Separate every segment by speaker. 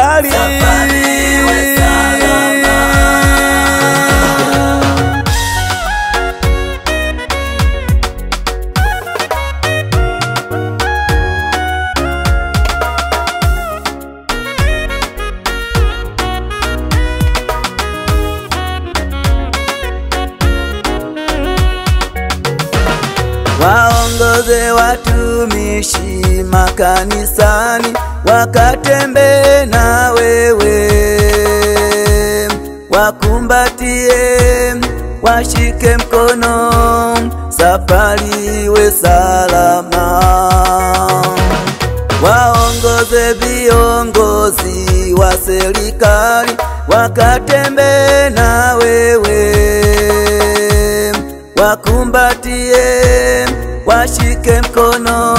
Speaker 1: safari
Speaker 2: iwe salama.
Speaker 1: Waongoze watumishi makanisani, wakatembee na wewe, wakumbatie, washike mkono, safari iwe salama. Waongoze viongozi wa serikali, wakatembee na wewe, wakumbatie, washike mkono,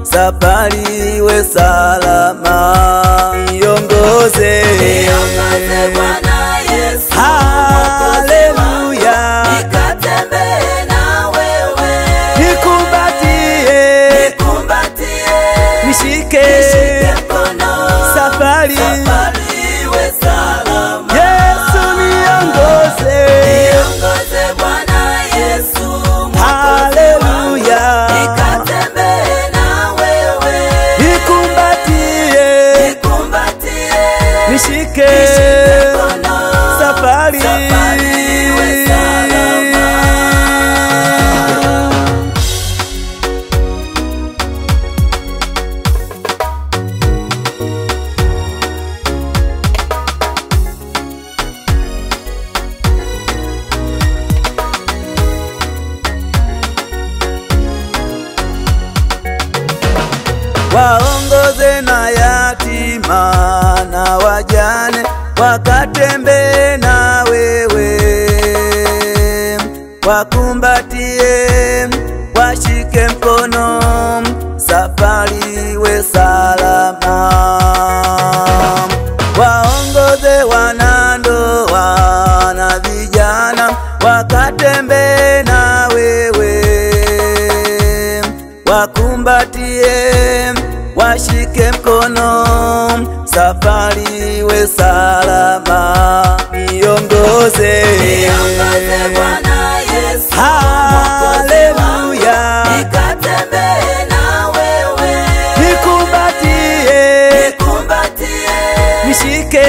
Speaker 1: safari iwe salama. Niongoze
Speaker 2: Bwana Yesu,
Speaker 1: haleluya,
Speaker 2: nikatembee na wewe,
Speaker 1: nikumbatie, nishike
Speaker 2: mkono,
Speaker 1: safari
Speaker 2: iwe salama.
Speaker 1: Yesu niongoze
Speaker 2: Bwana Yesu,
Speaker 1: haleluya,
Speaker 2: nikatembee na wewe,
Speaker 1: nikumbatie, nishike safari
Speaker 2: iwe salama.
Speaker 1: Waongoze na yatima na wajane, wakatembee na wewe, wakumbatie, washike mkono, safari iwe salama. Waongoze wanandoa na vijana, wakatembee na wewe, wakumbatie, washike mkono, safari iwe salama. Niongoze
Speaker 2: Bwana Yesu,
Speaker 1: haleluya,
Speaker 2: nikatembee na wewe,
Speaker 1: nikumbatie, nishike